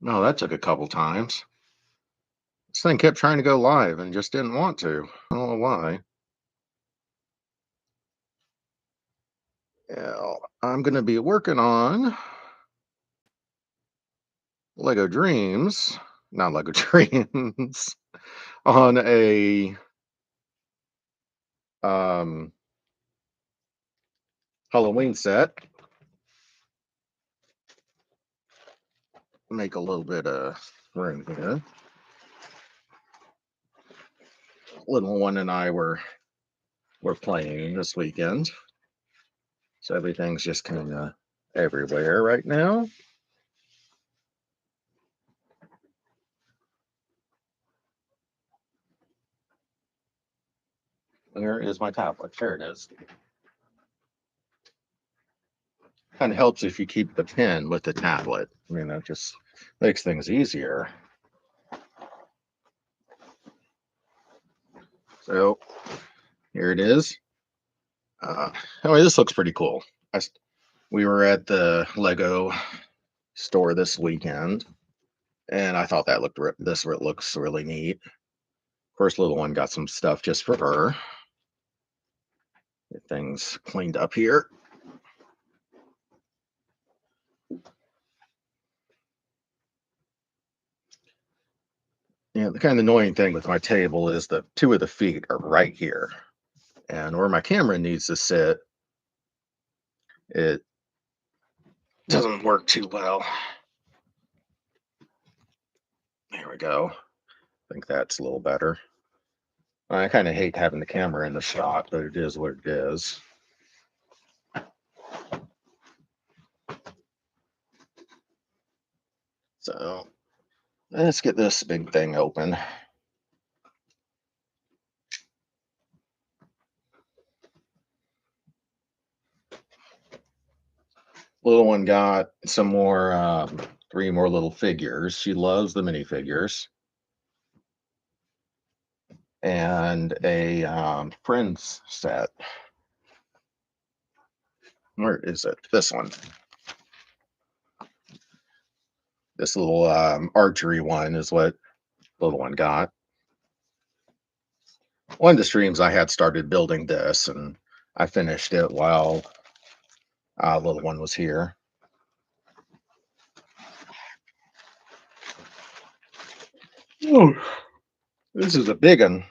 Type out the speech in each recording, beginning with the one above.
No, that took a couple times. This thing kept trying to go live and just didn't want to. I don't know why. Yeah, I'm going to be working on Lego Dreams, not Lego Dreams, on a um, Halloween set. Make a little bit of room here. Little one and I were playing this weekend, so everything's just kind of everywhere right now. Where is my tablet? There it is. Kind of helps if you keep the pen with the tablet. I mean, that just makes things easier. So here it is. Uh, oh, this looks pretty cool. We were at the Lego store this weekend, and I thought that looks really neat. First, little one got some stuff just for her. Get things cleaned up here. Yeah, the kind of annoying thing with my table is the two of the feet are right here, and where my camera needs to sit, it doesn't work too well. There we go. I think that's a little better. I kind of hate having the camera in the shot, but it is what it is. So let's get this big thing open. Little one got some more, three more little figures. She loves the minifigures. And a Friends set. Where is it? This one. This little archery one is what little one got. One of the streams I had started building this, and I finished it while little one was here. Oh, this is a big one.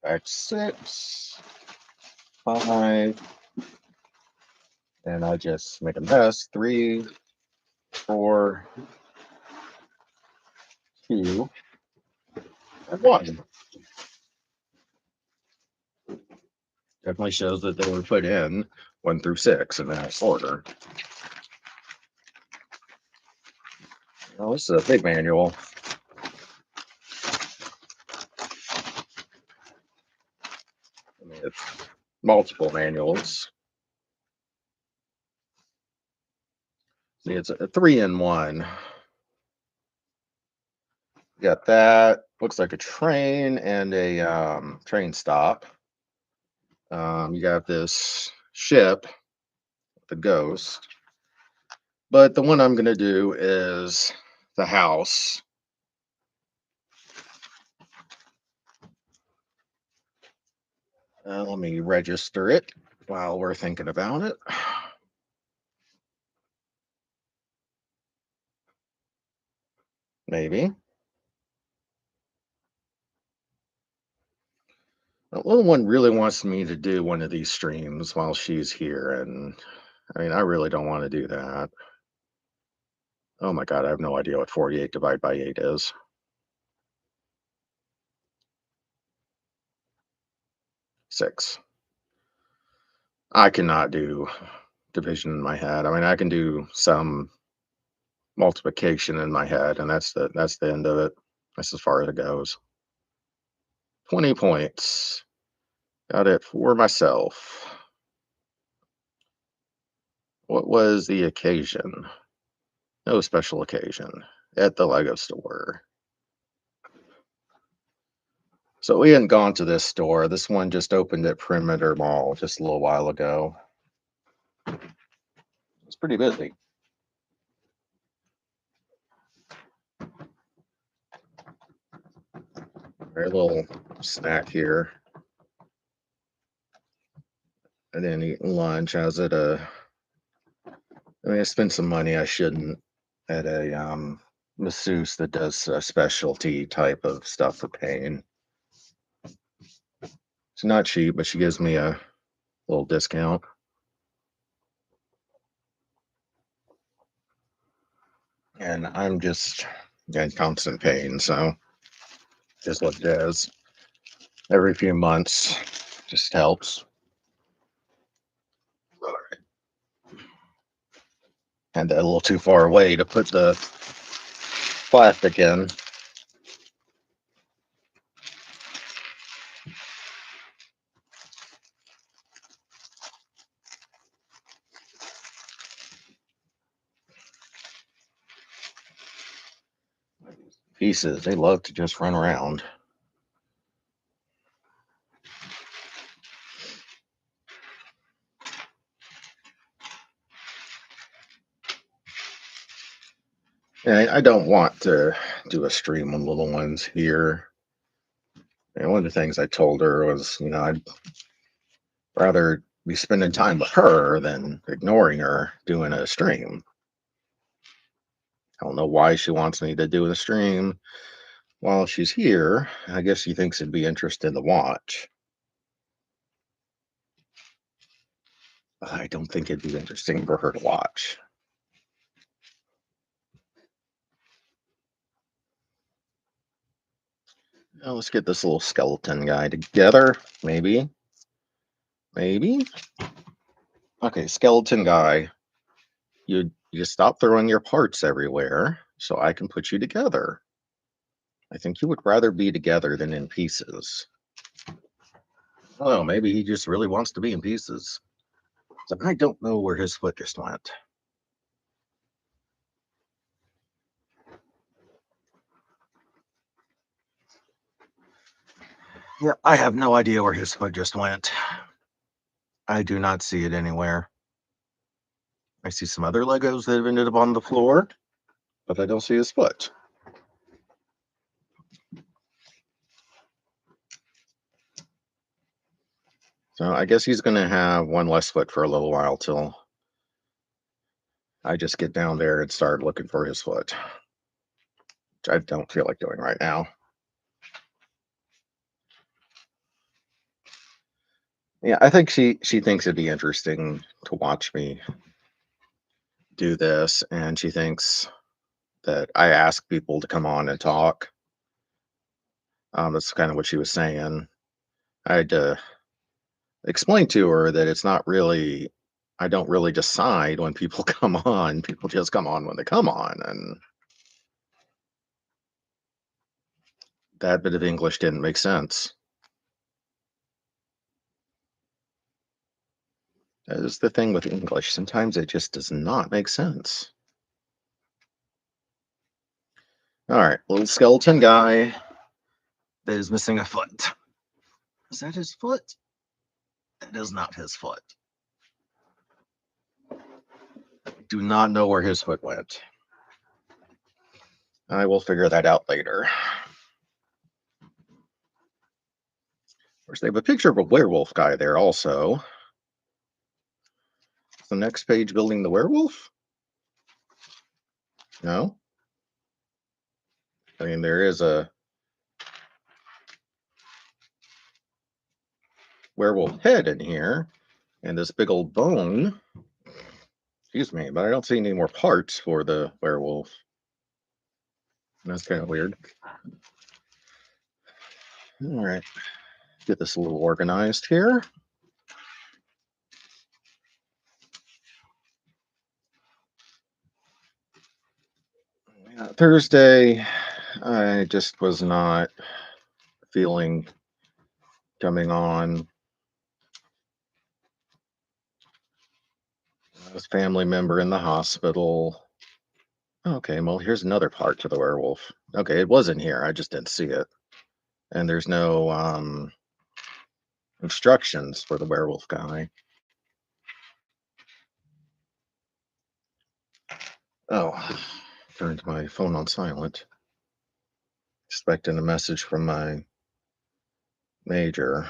That's 6, 5, and I just made a mess. 3, 4, 2, and 1. Definitely shows that they were put in 1 through 6 in that order. Well, this is a big manual. I mean, it's multiple manuals. See, it's a 3-in-1. Got that. Looks like a train and a train stop. You got this ship, the ghost. But the one I'm going to do is the house. Let me register it while we're thinking about it. Maybe. The little one really wants me to do one of these streams while she's here. And I mean, I really don't want to do that. Oh my God, I have no idea what 48 divided by 8 is. Six. I cannot do division in my head. I mean, I can do some multiplication in my head, and that's the end of it. That's as far as it goes. 20 points. Got it for myself. What was the occasion? No special occasion at the Lego store. So we hadn't gone to this store. This one just opened at Perimeter Mall just a little while ago. It's pretty busy. A little snack here. I didn't eat lunch. I was at I spent some money I shouldn't at a masseuse that does a specialty type of stuff for pain. It's not cheap, but she gives me a little discount. And I'm just in constant pain, so just what it is. Every few months just helps. All right. Had that a little too far away to put the plastic in. Pieces, they love to just run around. And I don't want to do a stream on little ones here. And one of the things I told her was, I'd rather be spending time with her than ignoring her doing a stream. I don't know why she wants me to do the stream while she's here. I guess she thinks it'd be interesting to watch. I don't think it'd be interesting for her to watch. Now let's get this little skeleton guy together. Maybe. Maybe. Okay, skeleton guy. You just stop throwing your parts everywhere so I can put you together. I think you would rather be together than in pieces. Oh, maybe he just really wants to be in pieces. So I don't know where his foot just went. Yeah, I have no idea where his foot just went. I do not see it anywhere. I see some other Legos that have ended up on the floor, but I don't see his foot. So I guess he's going to have one less foot for a little while till I just get down there and start looking for his foot, which I don't feel like doing right now. Yeah, I think she thinks it'd be interesting to watch me do this, and she thinks that I ask people to come on and talk. That's kind of what she was saying. I had to explain to her that it's not really. I don't really decide when people come on. People just come on when they come on, and that bit of English didn't make sense. That is the thing with English. Sometimes it just does not make sense. All right, little skeleton guy that is missing a foot. Is that his foot? That is not his foot. Do not know where his foot went. I will figure that out later. Of course, they have a picture of a werewolf guy there also. The next page building the werewolf? No. I mean, there is a werewolf head in here and this big old bone. Excuse me, but I don't see any more parts for the werewolf. That's kind of weird. All right, get this a little organized here. Thursday, I just was not feeling coming on. This family member in the hospital. Okay, well, here's another part to the werewolf. Okay, it was in here. I just didn't see it. And there's no instructions for the werewolf guy. Oh, turned my phone on silent. Expecting a message from my major.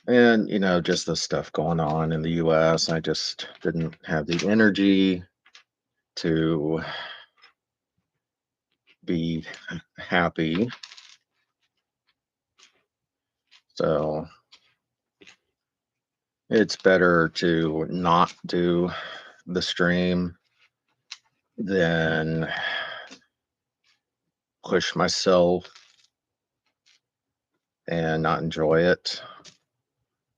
And, just the stuff going on in the US, I just didn't have the energy to be happy. So it's better to not do the stream than push myself and not enjoy it,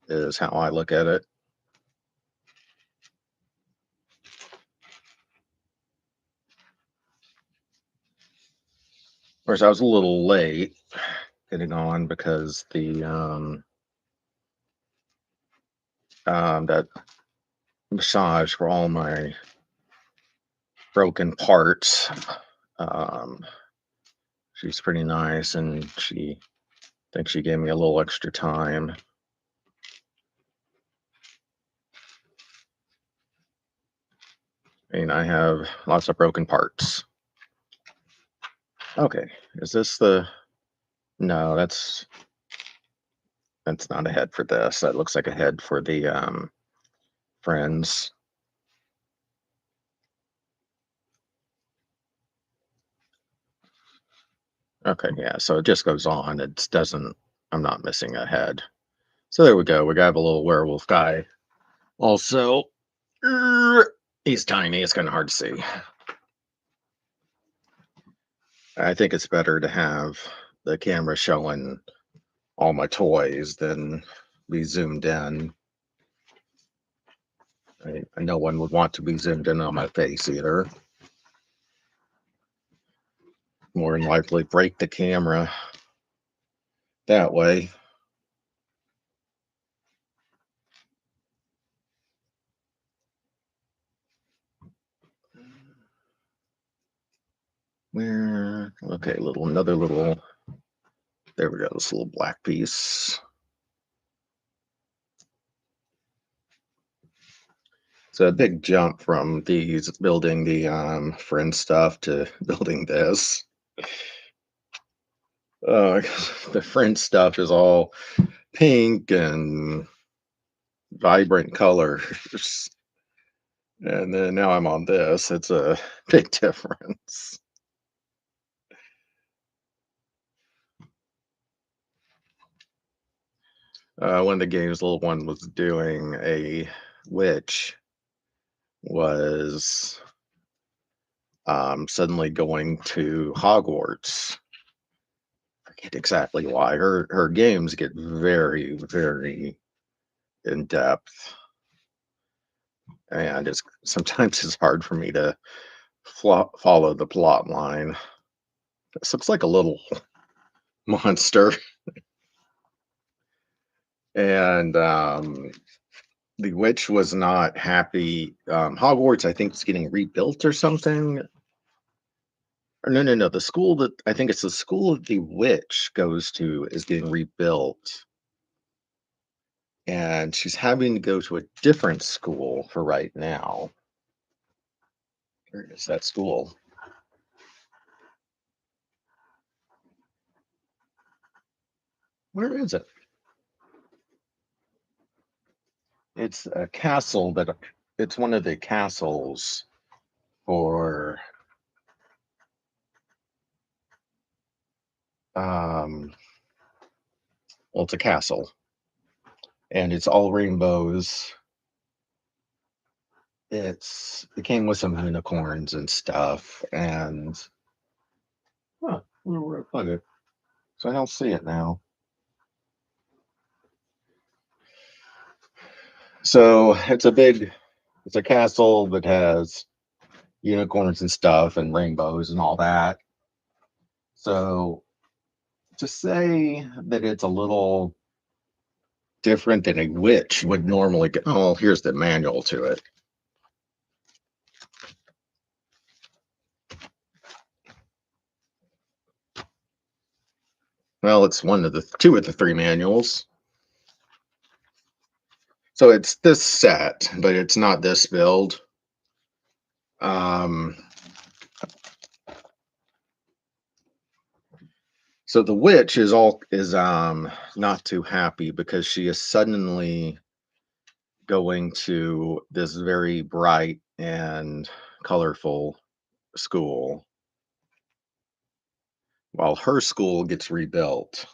is how I look at it. Of course, I was a little late getting on because the that massage for all my broken parts. Um, she's pretty nice, and she thinks she gave me a little extra time. I mean, I have lots of broken parts. Okay, is this the? No, that's not a head for this. That looks like a head for the friends. Okay, yeah. So it just goes on. It doesn't. I'm not missing a head. So there we go. We got a little werewolf guy. Also, he's tiny. It's kind of hard to see. I think it's better to have the camera showing all my toys than be zoomed in. No one would want to be zoomed in on my face either. More than likely break the camera that way. Where? Okay, another little. There we go. This little black piece. So a big jump from these building the friend stuff to building this. Uh, the friend stuff is all pink and vibrant colors. And then now I'm on this. It's a big difference. One of the games little one was doing, a witch was suddenly going to Hogwarts. I forget exactly why. Her games get very, very in depth, and it's sometimes it's hard for me to follow the plot line. This looks like a little monster, and the witch was not happy. Hogwarts, I think, is getting rebuilt or something. Or no, no, no. The school that I think it's the school that the witch goes to is getting rebuilt, and she's having to go to a different school for right now. Where is that school? Where is it? It's a castle that it's one of the castles for um well, it's a castle and it's all rainbows. It came with some unicorns and stuff, and where I put it? So I don't see it now. So it's a castle that has unicorns and stuff and rainbows and all that. So to say that it's a little different than a witch would normally get, oh, here's the manual to it. Well, it's one of the two of the three manuals. So it's this set, but it's not this build. Um, so the witch is not too happy because she is suddenly going to this very bright and colorful school while her school gets rebuilt.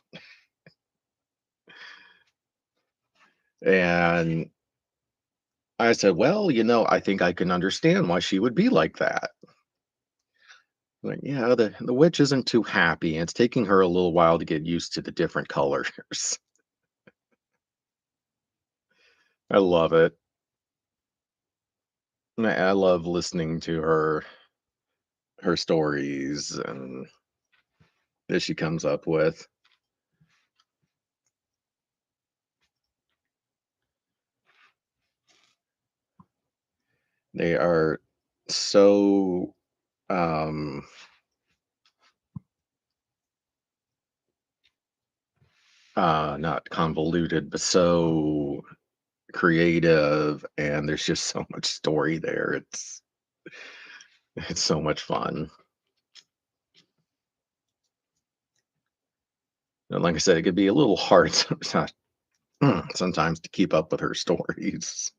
And I said, well, I think I can understand why she would be like that. Like, yeah, the witch isn't too happy. And it's taking her a little while to get used to the different colors. I love it. I love listening to her stories and that she comes up with. They are so um not convoluted, but so creative, and there's just so much story there. It's so much fun. And like I said, it could be a little hard sometimes to keep up with her stories.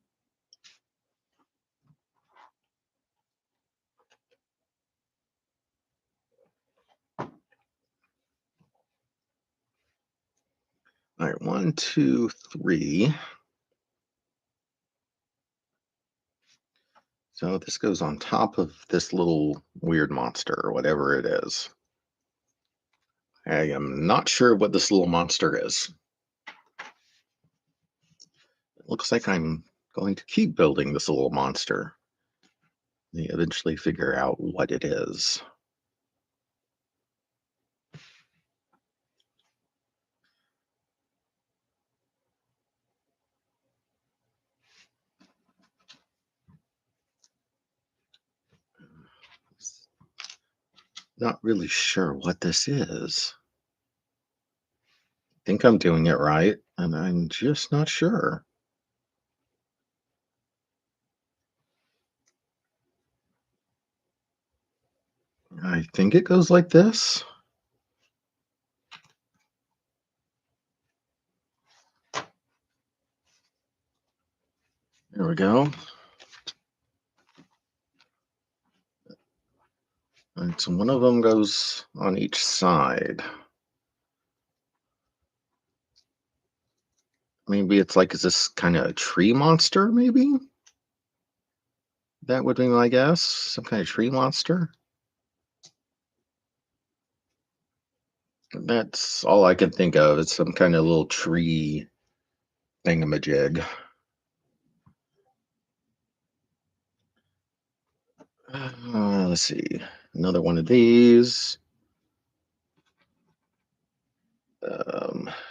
All right, one, two, three. So this goes on top of this little weird monster or whatever it is. I am not sure what this little monster is. It looks like I'm going to keep building this little monster. And eventually figure out what it is. Not really sure what this is. Think I'm doing it right, and I'm just not sure. I think it goes like this. There we go. And so one of them goes on each side. Maybe it's like, is this kind of a tree monster, maybe? That would be my guess. Some kind of tree monster. That's all I can think of. It's some kind of little tree thingamajig. Let's see. Another one of these.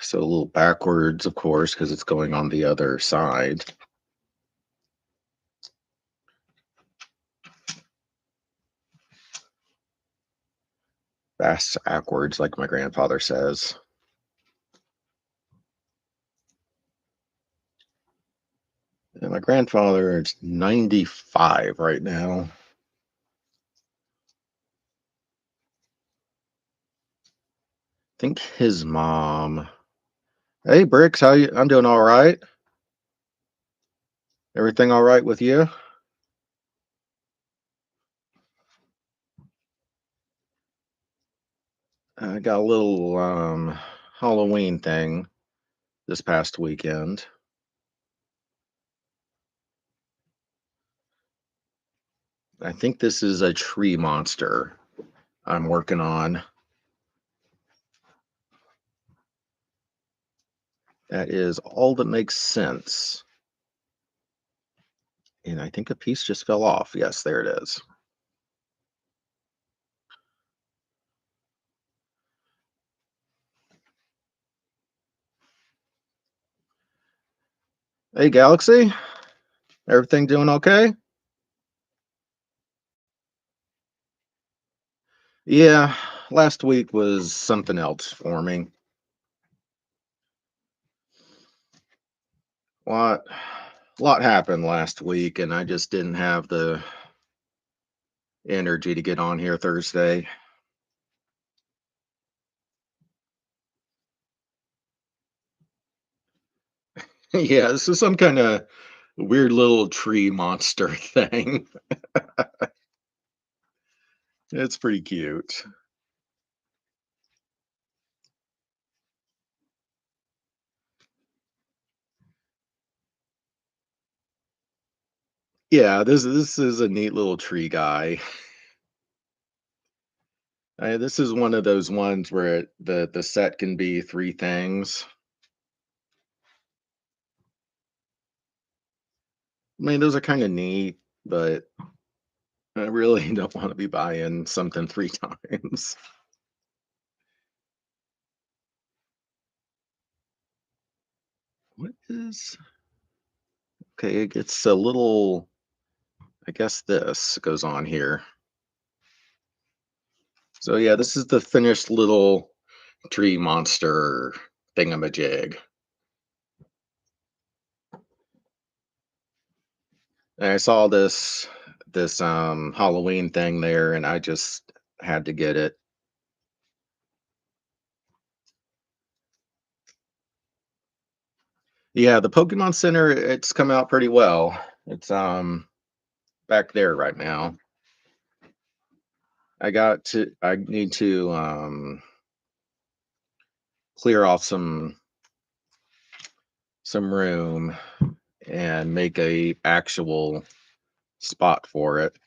So a little backwards, of course, because it's going on the other side. Fast backwards, like my grandfather says. And my grandfather is 95 right now. I think his mom. Hey, Bricks, how you? I'm doing all right. Everything all right with you? I got a little Halloween thing this past weekend. I think this is a tree monster I'm working on. That is all that makes sense. And I think a piece just fell off. Yes, there it is. Hey, Galaxy, everything doing okay? Yeah, last week was something else for me. What? A lot happened last week, and I just didn't have the energy to get on here Thursday. Yeah, this is some kind of weird little tree monster thing. It's pretty cute. Yeah, this is a neat little tree guy. This is one of those ones where the set can be three things. I mean, those are kind of neat, but I really don't want to be buying something three times. What is okay? It gets a little. I guess this goes on here. So yeah, this is the finished little tree monster thingamajig. And I saw this Halloween thing there, and I just had to get it. Yeah, the Pokemon Center, it's come out pretty well. It's back there right now. I need to clear off some room and make a actual spot for it.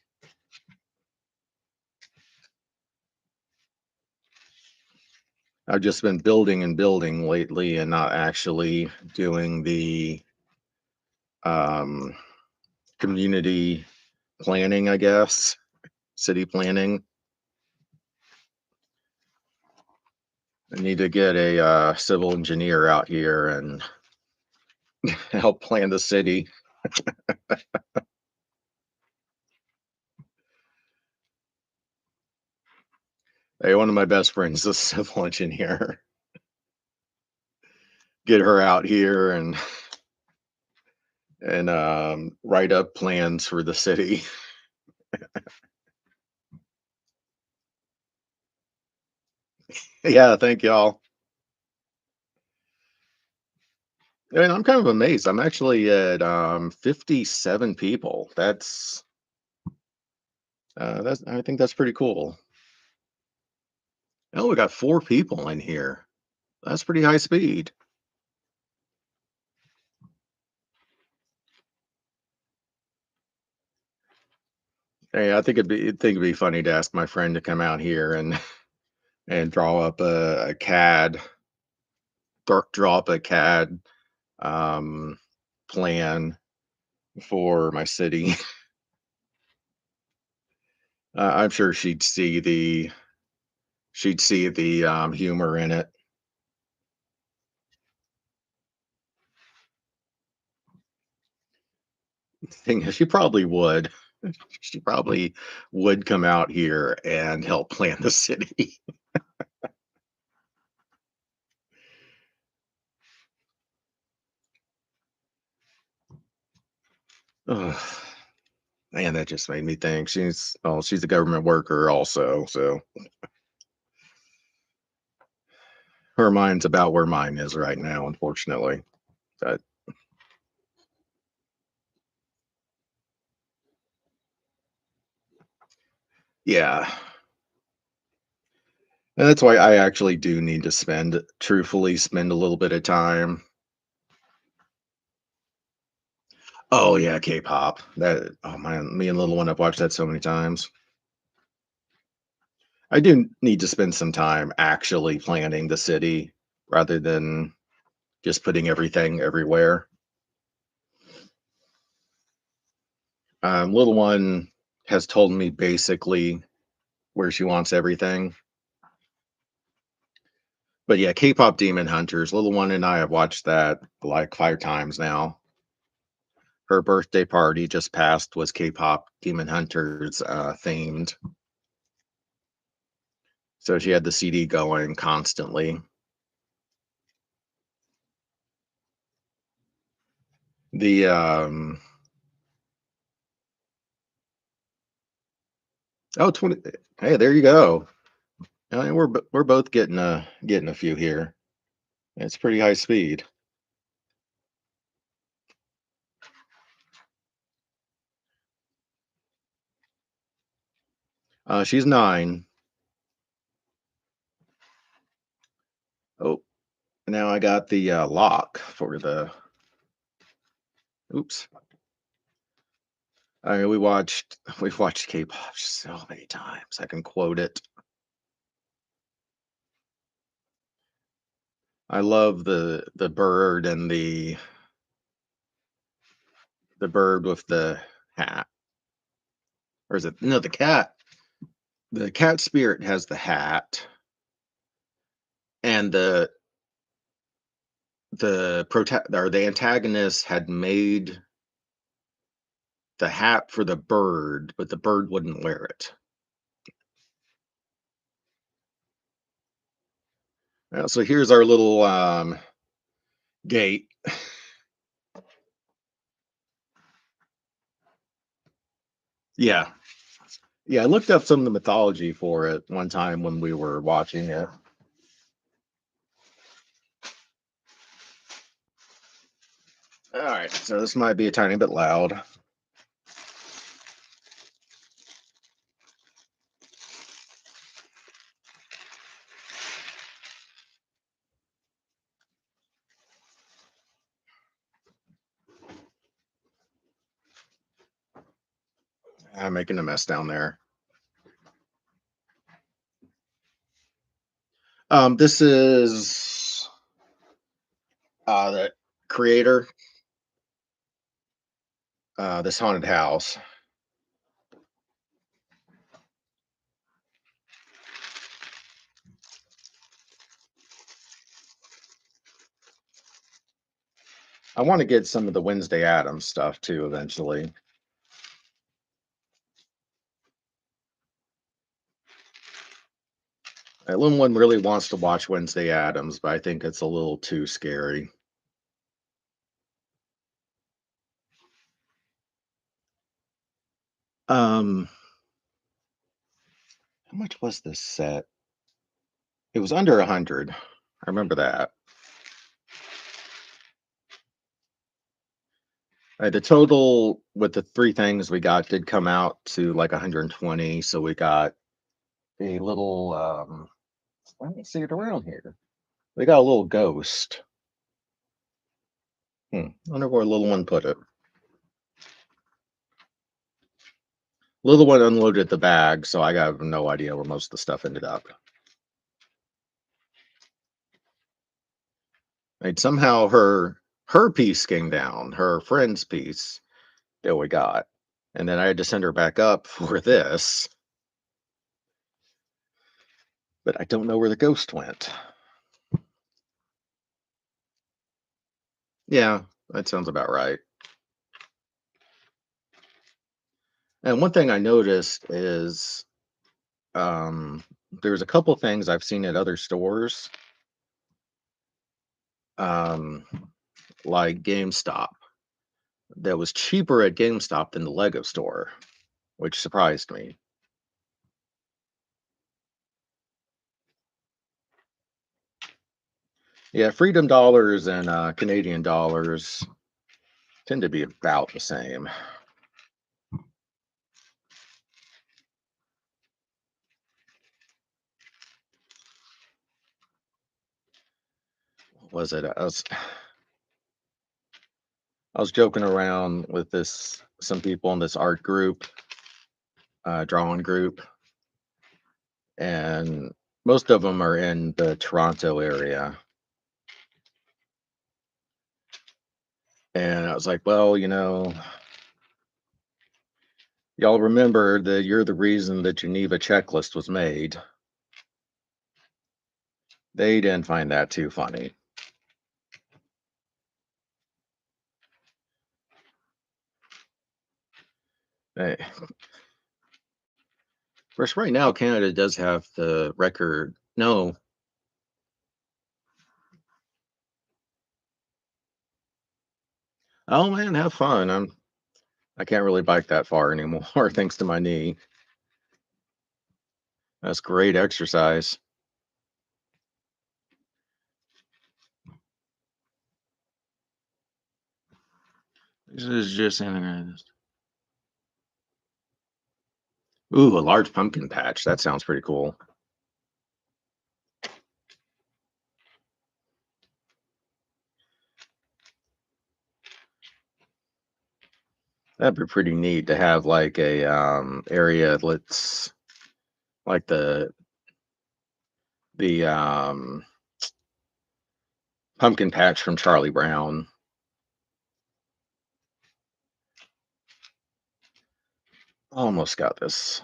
I've just been building and building lately and not actually doing the um, community planning, I guess, city planning. I need to get a civil engineer out here and help plan the city. Hey, one of my best friends is a civil engineer. Get her out here and write up plans for the city. Yeah, thank y'all. And I'm kind of amazed. I'm actually at 57 people. That's I think that's pretty cool. Oh, we got 4 people in here. That's pretty high speed. Hey, I think it'd be funny to ask my friend to come out here and draw up a CAD um, plan for my city. I'm sure she'd see the humor in it. Thing is, she probably would. She probably would come out here and help plan the city. Ugh, man, that just made me think. She's a government worker also, so her mind's about where mine is right now, unfortunately. But yeah, and that's why I actually do need to spend a little bit of time. Oh yeah, K-pop. Oh man, me and little one have watched that so many times. I do need to spend some time actually planning the city rather than just putting everything everywhere. Little one has told me basically where she wants everything. But yeah, K-pop Demon Hunters. Little one and I have watched that like 5 times now. Her birthday party just passed was K-pop Demon Hunters themed, so she had the CD going constantly. The oh 20. Hey, there you go. We're both getting a few here. It's pretty high speed. She's 9. Oh, now I got the lock for the. Oops. I mean, we've watched K-pop so many times. I can quote it. I love the bird and the bird with the hat. Or is it no the cat? The cat spirit has the hat, and the antagonist had made the hat for the bird, but the bird wouldn't wear it. So here's our little gate. Yeah, yeah. I looked up some of the mythology for it one time when we were watching it. All right, so this might be a tiny bit loud. I'm making a mess down there. This is the creator, this haunted house. I want to get some of the Wednesday Addams stuff too eventually. Little one really wants to watch Wednesday Addams, but I think it's a little too scary. Um, how much was this set? It was under 100. I remember that. The total with the three things we got did come out to like 120. So we got a little. Let me see it around here. We got a little ghost. I wonder where little one put it. Little one unloaded the bag, so I got no idea where most of the stuff ended up. And somehow her piece came down, her friend's piece that we got, and then I had to send her back up for this, but I don't know where the ghost went. Yeah, that sounds about right. And one thing I noticed is there's a couple things I've seen at other stores, um, like GameStop, that was cheaper at GameStop than the Lego store, which surprised me. Yeah, Freedom dollars and Canadian dollars tend to be about the same. What was it? I was joking around with this some people in this art group, drawing group, and most of them are in the Toronto area. And I was like, well, y'all remember that you're the reason the Geneva checklist was made. They didn't find that too funny. Hey, of course, right now Canada does have the record. No, Oh man, have fun. I can't really bike that far anymore thanks to my knee. That's great exercise. This is just integrated. Ooh, a large pumpkin patch. That sounds pretty cool. That'd be pretty neat to have like a area let's like the pumpkin patch from Charlie Brown. Almost got this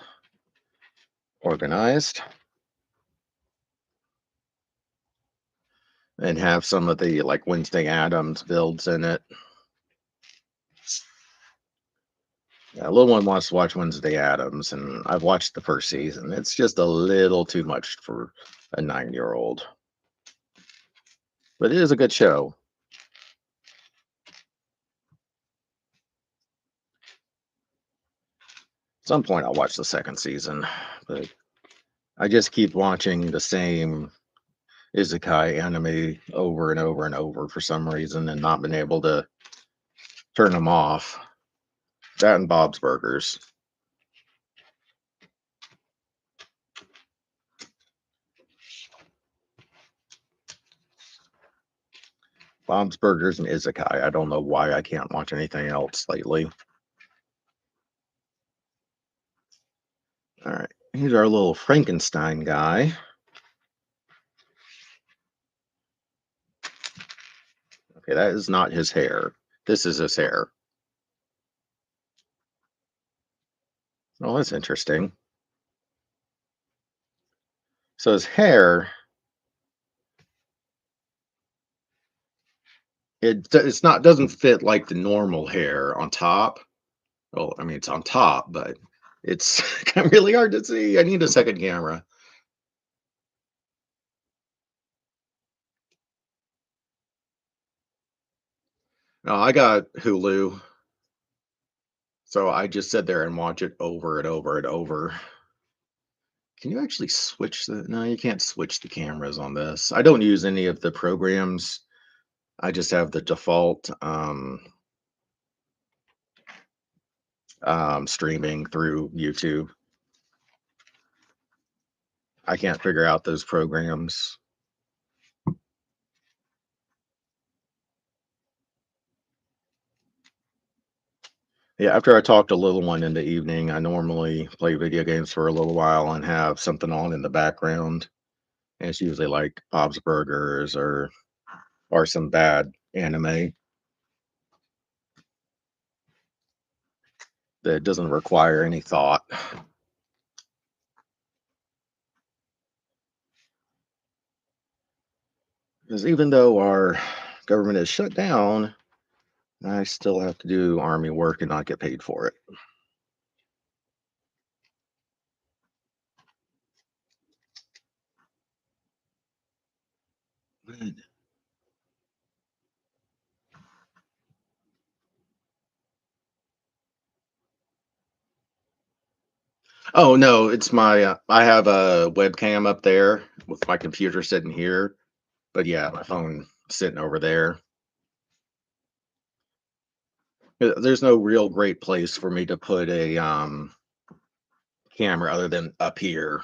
organized and have some of the like Wednesday Adams builds in it. Yeah, little one wants to watch Wednesday Adams, and I've watched the first season. It's just a little too much for a 9-year old, but it is a good show. At some point, I'll watch the second season, but I just keep watching the same isekai anime over and over and over for some reason, and not been able to turn them off. That and Bob's Burgers. Bob's Burgers and isekai. I don't know why I can't watch anything else lately. All right, here's our little Frankenstein guy. Okay, that is not his hair. This is his hair. Oh, that's interesting. So his hair, it's not doesn't fit like the normal hair on top. Well, I mean it's on top, but it's really hard to see. I need a second camera. No, I got Hulu, so I just sit there and watch it over and over and over. Can you actually switch the? No, you can't switch the cameras on this. I don't use any of the programs. I just have the default streaming through YouTube. I can't figure out those programs. Yeah, after I talk to little one in the evening, I normally play video games for a little while and have something on in the background. And it's usually like Bob's Burgers or some bad anime that doesn't require any thought. Because even though our government is shut down, I still have to do army work and not get paid for it. Good. Oh no, it's my I have a webcam up there with my computer sitting here, but yeah, my phone sitting over there. There's no real great place for me to put a camera other than up here.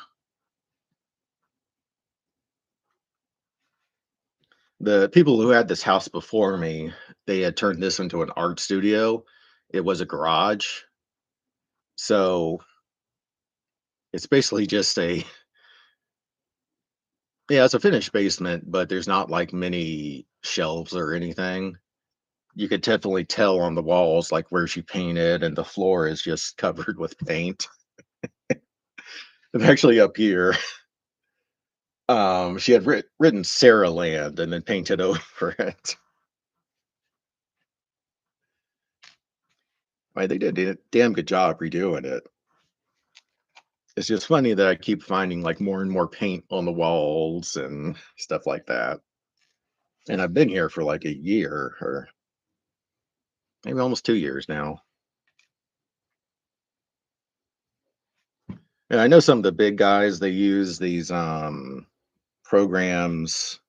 The people who had this house before me, they had turned this into an art studio. It was a garage, so it's basically just a yeah, it's a finished basement, but there's not like many shelves or anything. You could definitely tell on the walls like where she painted, and the floor is just covered with paint. And actually up here, she had written Sarah Land and then painted over it. I mean, they did a damn good job redoing it. It's just funny that I keep finding like more and more paint on the walls and stuff like that. And I've been here for like a year or maybe almost 2 years now. And I know some of the big guys, they use these programs,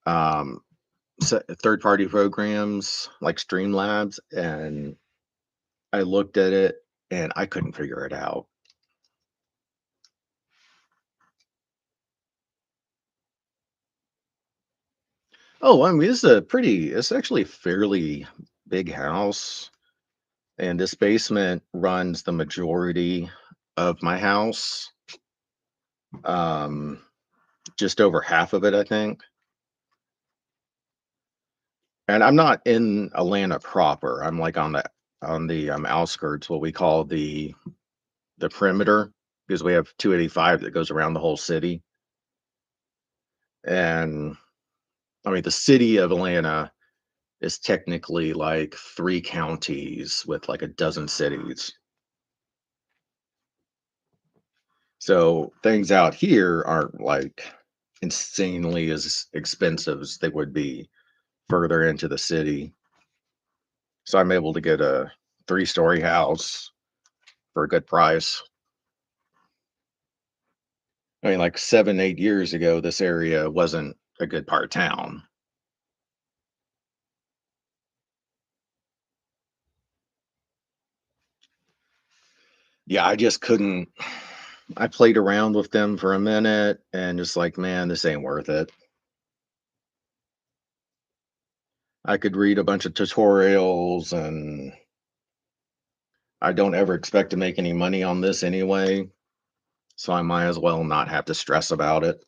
um, third party programs like Streamlabs, and I looked at it and I couldn't figure it out. Oh, I mean, it's actually a fairly big house. And this basement runs the majority of my house. Um, just over half of it, I think. And I'm not in Atlanta proper. I'm like on the outskirts, what we call the perimeter, because we have 285 that goes around the whole city. And I mean, the city of Atlanta is technically like 3 counties with like a dozen cities. So things out here aren't like insanely as expensive as they would be further into the city. So I'm able to get a 3-story house for a good price. I mean, like 7, 8 years ago, this area wasn't a good part of town. Yeah, I just couldn't. I played around with them for a minute and just like, man, this ain't worth it. I could read a bunch of tutorials and I don't ever expect to make any money on this anyway. So I might as well not have to stress about it.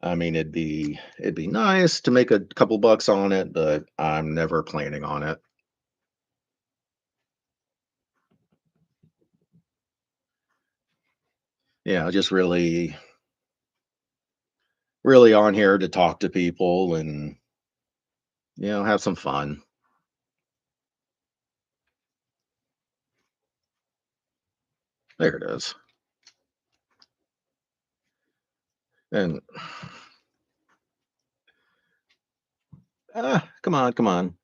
I mean, it'd be nice to make a couple bucks on it, but I'm never planning on it. Yeah, just really on here to talk to people and have some fun. There it is. And come on, come on.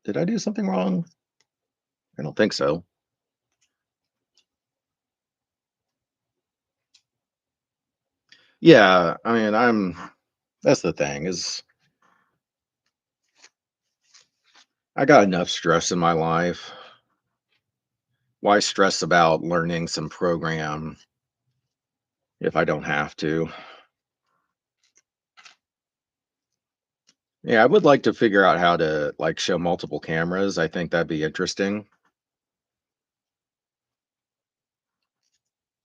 Did I do something wrong? I don't think so. Yeah, I mean, that's the thing is I got enough stress in my life. Why stress about learning some program if I don't have to? Yeah, I would like to figure out how to like show multiple cameras. I think that'd be interesting.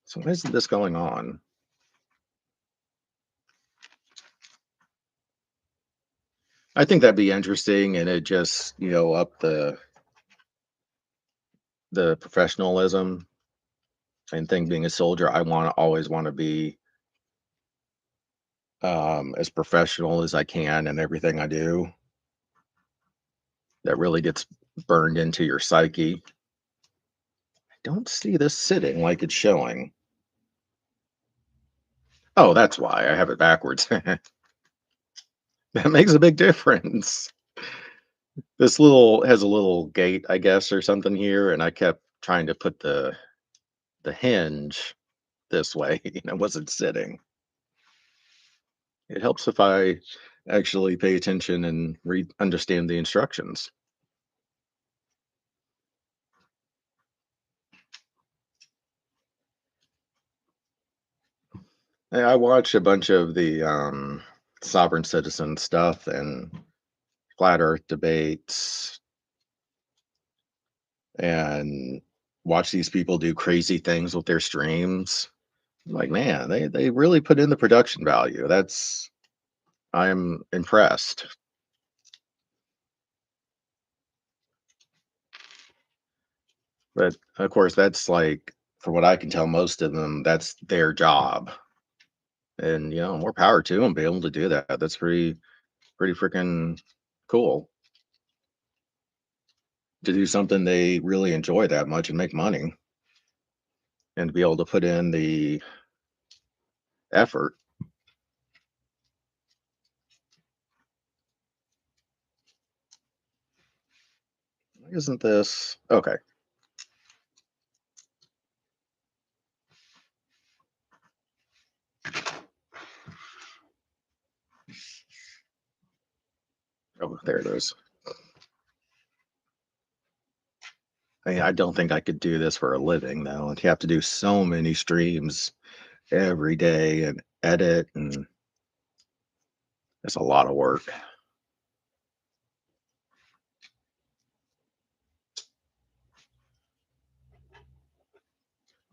So why isn't this going on? I think that'd be interesting and it just, up the professionalism and thing being a soldier. I always want to be as professional as I can in everything I do. That really gets burned into your psyche. I don't see this sitting like it's showing. Oh, that's why I have it backwards. That makes a big difference. This little has a little gate, I guess, or something here, and I kept trying to put the hinge this way, and it wasn't sitting. It helps if I actually pay attention and read understand the instructions. I watch a bunch of the sovereign citizen stuff and flat Earth debates, and watch these people do crazy things with their streams. Like, man, they really put in the production value. I'm impressed. But of course, that's like, from what I can tell, most of them, that's their job. And more power to them, be able to do that. That's pretty freaking cool to do something they really enjoy that much and make money. and to be able to put in the effort. Isn't this okay? Oh, there it is. I don't think I could do this for a living though. And you have to do so many streams every day and edit, and it's a lot of work.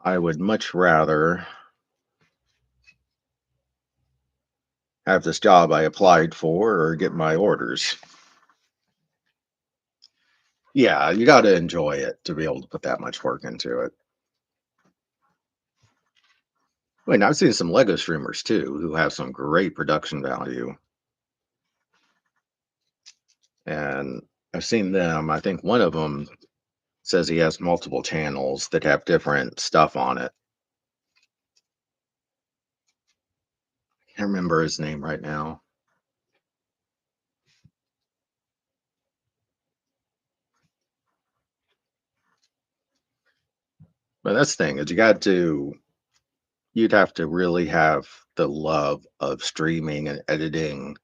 I would much rather have this job I applied for or get my orders. Yeah, you got to enjoy it to be able to put that much work into it. I mean, I've seen some Lego streamers too who have some great production value, and I've seen them. I think one of them says he has multiple channels that have different stuff on it. Can't remember his name right now. But that's the thing is you'd have to really have the love of streaming and editing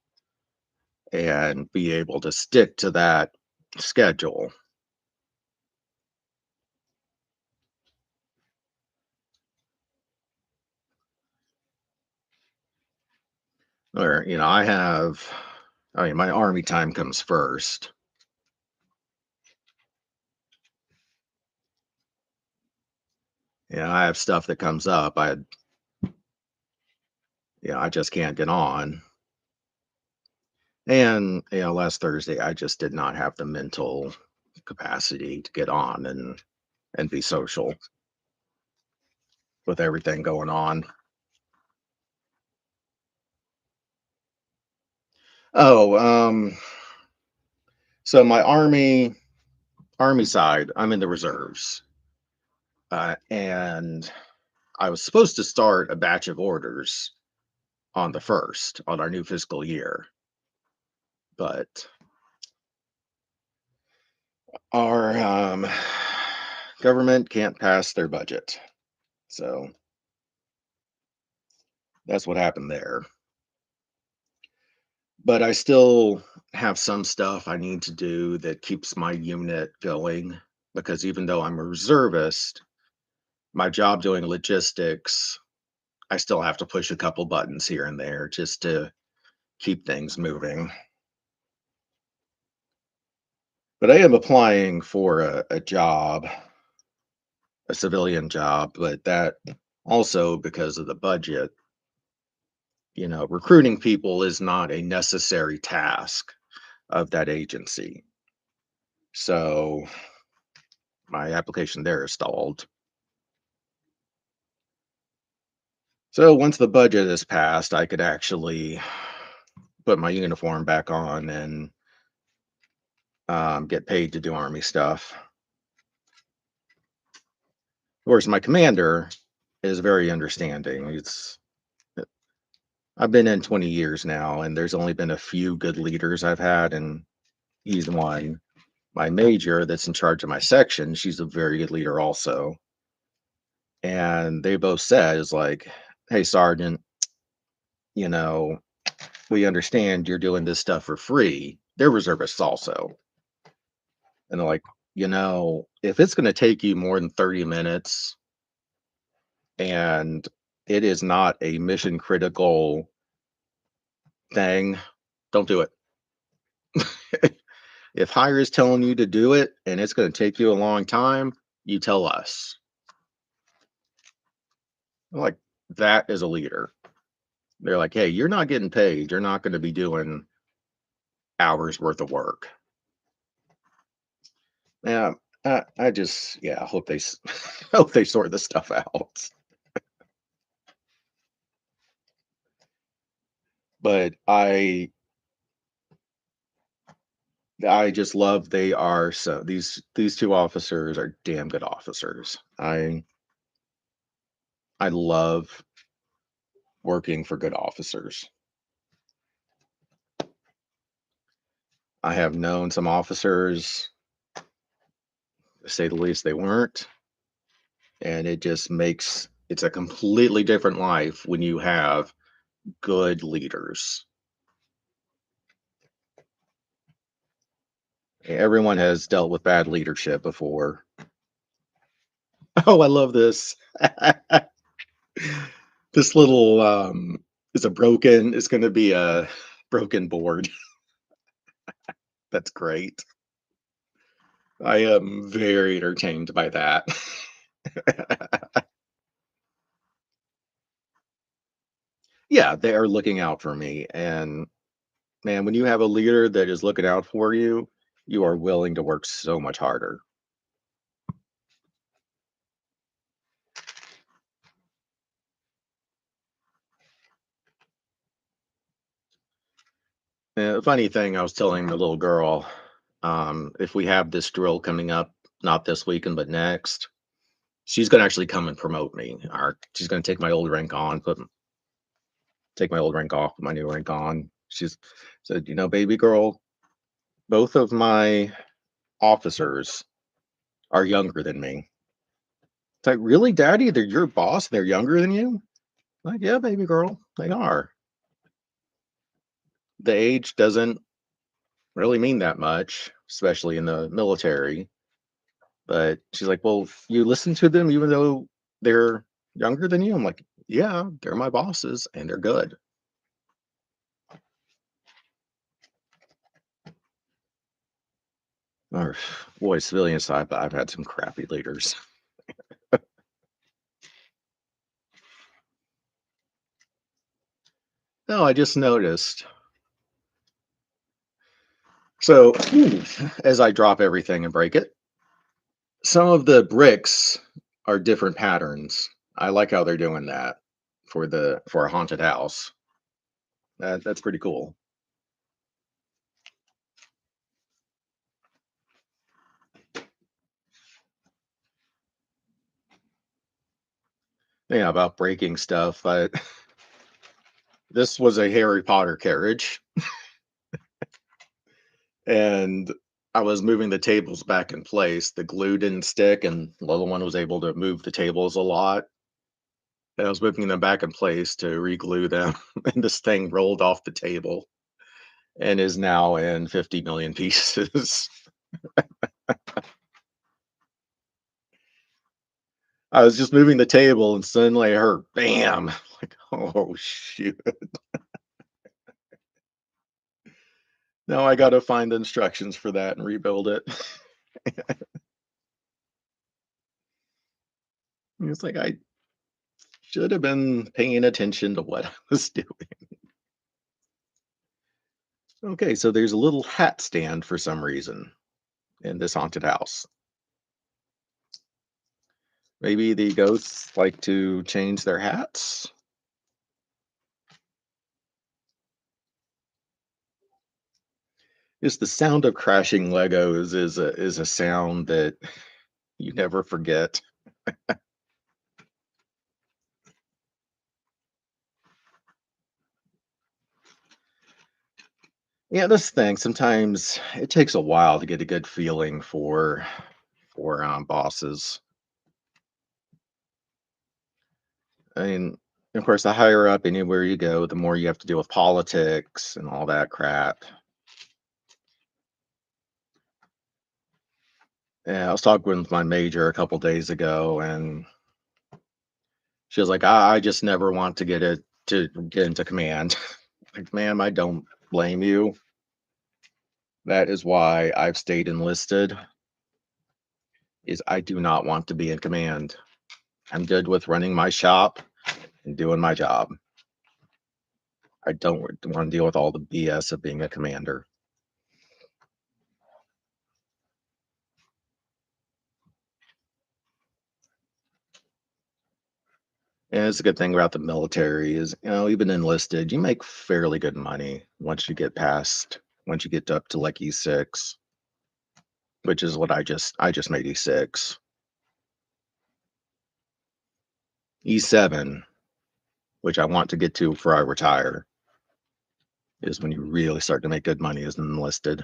and be able to stick to that schedule. Or, I mean, my army time comes first. I have stuff that comes up. I just can't get on. And, last Thursday, I just did not have the mental capacity to get on and be social with everything going on. Oh, so my army side, I'm in the reserves, and I was supposed to start a batch of orders on the first on our new fiscal year, but our government can't pass their budget, so that's what happened there. But I still have some stuff I need to do that keeps my unit going because even though I'm a reservist, my job doing logistics, I still have to push a couple buttons here and there just to keep things moving. But I am applying for a job, a civilian job, but that also because of the budget, recruiting people is not a necessary task of that agency. So my application there is stalled. So once the budget is passed, I could actually put my uniform back on and get paid to do army stuff. Of course, my commander is very understanding. I've been in 20 years now, and there's only been a few good leaders I've had, and he's one. My major that's in charge of my section, she's a very good leader also. And they both said, is like, hey, Sergeant, you know, we understand you're doing this stuff for free. They're reservists also. And they're like, if it's going to take you more than 30 minutes and it is not a mission critical thing, don't do it. If hire is telling you to do it and it's going to take you a long time, you tell us. Like, that is a leader. They're like, hey, you're not getting paid. You're not going to be doing hours worth of work. Yeah, I just, yeah, hope hope they sort this stuff out. But I just love they are so these two officers are damn good officers. I I love working for good officers. I have known some officers, to say the least, they weren't, and it just makes it's a completely different life when you have good leaders. Everyone has dealt with bad leadership before. Oh, I love this. This little is a broken it's going to be a broken board. That's great. I am very entertained by that. Yeah, they are looking out for me. And man, when you have a leader that is looking out for you, you are willing to work so much harder. Funny thing, I was telling the little girl, if we have this drill coming up, not this weekend, but next, she's going to actually come and promote me. Or she's going to take my old rank on, take my old rank off, put my new rank on. She's said, baby girl, both of my officers are younger than me. It's like, really, daddy? They're your boss. They're younger than you? Like, yeah, baby girl, they are. The age doesn't really mean that much, especially in the military. But she's like, well, you listen to them even though they're younger than you. I'm like, yeah, they're my bosses and they're good. Or, boy, civilian side, but I've had some crappy leaders. No, I just noticed. So, as I drop everything and break it, some of the bricks are different patterns. I like how they're doing that for a haunted house. That's pretty cool. Yeah, about breaking stuff. But this was a Harry Potter carriage, and I was moving the tables back in place. The glue didn't stick, and the other one was able to move the tables a lot. And I was moving them back in place to re-glue them, and this thing rolled off the table and is now in 50 million pieces. I was just moving the table and suddenly I heard bam. Like, oh shoot. Now I gotta find the instructions for that and rebuild it. It's like I should have been paying attention to what I was doing. Okay, so there's a little hat stand for some reason in this haunted house. Maybe the ghosts like to change their hats. Just the sound of crashing Legos is a sound that you never forget. Yeah, this thing sometimes it takes a while to get a good feeling for bosses. I mean, of course, the higher up anywhere you go, the more you have to deal with politics and all that crap. Yeah, I was talking with my major a couple days ago, and she was like, I just never want to get into command." Like, ma'am, I don't blame you. That is why I've stayed enlisted. Is I do not want to be in command. I'm good with running my shop and doing my job. I don't want to deal with all the BS of being a commander. And it's a good thing about the military is, even enlisted, you make fairly good money once you get up to like E6, which is what I just made E6. E7, which I want to get to before I retire, is when you really start to make good money as an enlisted.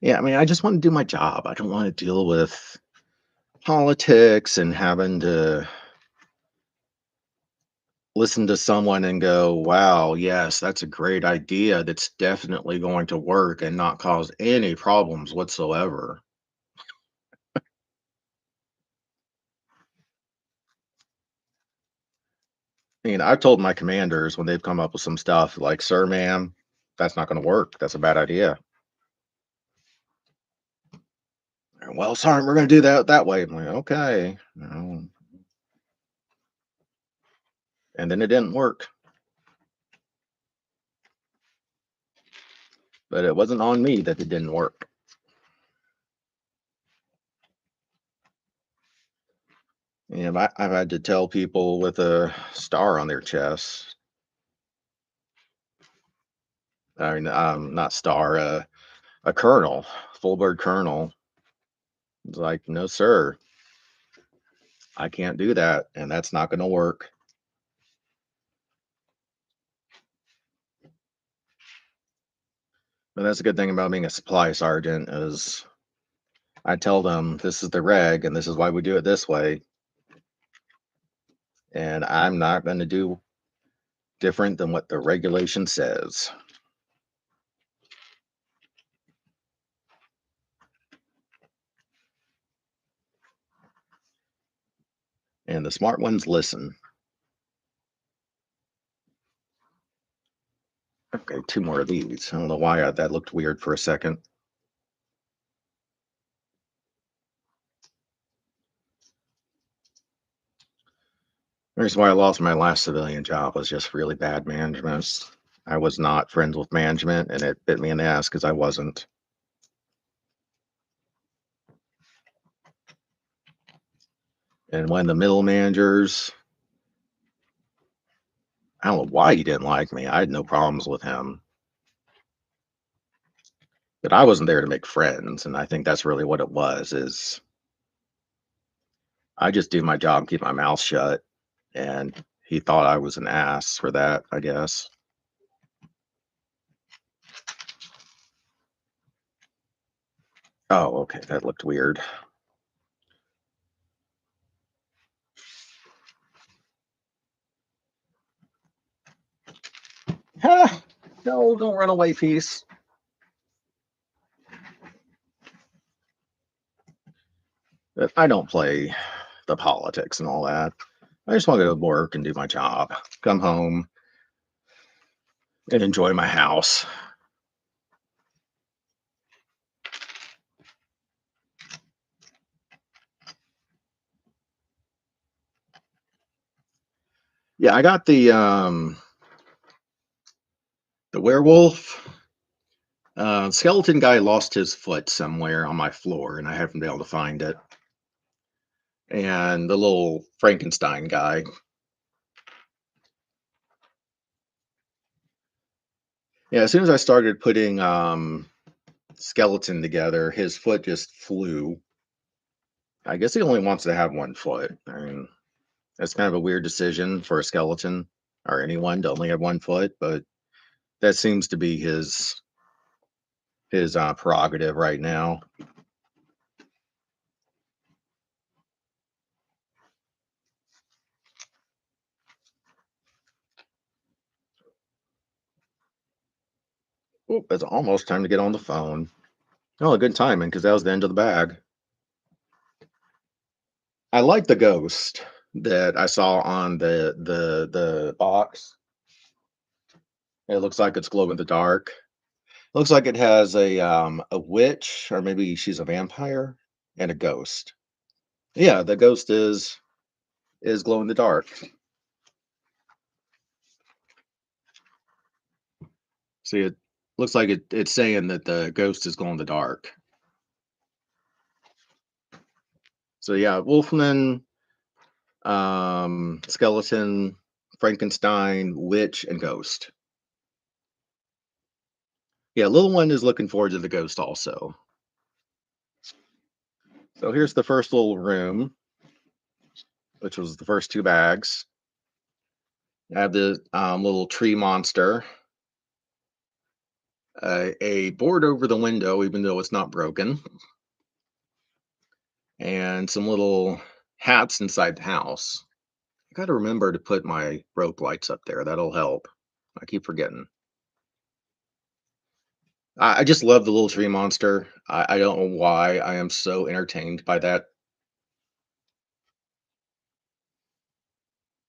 Yeah, I mean, I just want to do my job. I don't want to deal with politics and having to listen to someone and go, wow, yes, that's a great idea. That's definitely going to work and not cause any problems whatsoever. I mean, I've told my commanders when they've come up with some stuff like, sir, ma'am, that's not going to work. That's a bad idea. Well, sorry, we're going to do that way. I'm like, okay. And then it didn't work, but it wasn't on me that it didn't work. And I've had to tell people with a star on their chest, I mean, not star, a colonel, full bird colonel. It's like, no, sir, I can't do that. And that's not going to work. But that's a good thing about being a supply sergeant is I tell them this is the reg and this is why we do it this way. And I'm not going to do different than what the regulation says. And the smart ones listen. Okay, two more of these. I don't know why that looked weird for a second. The reason why I lost my last civilian job was just really bad management. I was not friends with management, and it bit me in the ass because I wasn't. And when the middle managers, I don't know why he didn't like me. I had no problems with him, but I wasn't there to make friends, and I think that's really what it was. Is I just do my job, keep my mouth shut, and he thought I was an ass for that, I guess. Oh, okay, that looked weird. Ah, no, don't run away, peace. But I don't play the politics and all that. I just want to go to work and do my job, come home and enjoy my house. Yeah, I got the werewolf. Skeleton guy lost his foot somewhere on my floor, and I haven't been able to find it. And the little Frankenstein guy. Yeah, as soon as I started putting skeleton together, his foot just flew. I guess he only wants to have one foot. I mean, that's kind of a weird decision for a skeleton or anyone to only have one foot, but that seems to be his prerogative right now. Oop, it's almost time to get on the phone. Oh, good timing because that was the end of the bag. I like the ghost that I saw on the box. It looks like it's glow in the dark. Looks like it has a witch or maybe she's a vampire and a ghost. Yeah, the ghost is glow in the dark. See, it looks like it's saying that the ghost is glow in the dark. So yeah, Wolfman, skeleton, Frankenstein, witch, and ghost. Yeah, little one is looking forward to the ghost also. So here's the first little room, which was the first two bags. I have the little tree monster, a board over the window, even though it's not broken, and some little hats inside the house. I got to remember to put my rope lights up there. That'll help. I keep forgetting. I just love the little tree monster. I don't know why I am so entertained by that.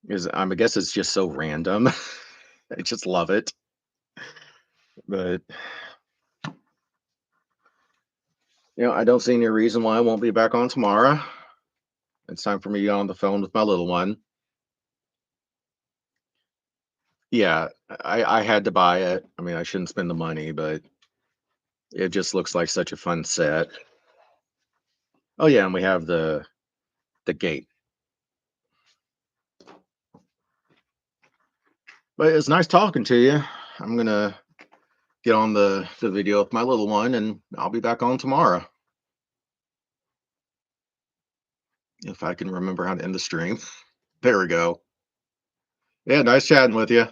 Is I guess it's just so random. I just love it. But I don't see any reason why I won't be back on tomorrow. It's time for me to get on the phone with my little one. Yeah, I had to buy it. I mean, I shouldn't spend the money, but it just looks like such a fun set. Oh yeah, and we have the gate. But it's nice talking to you. I'm gonna get on the video with my little one, and I'll be back on tomorrow if I can remember how to end the stream. There we go. Yeah, nice chatting with you.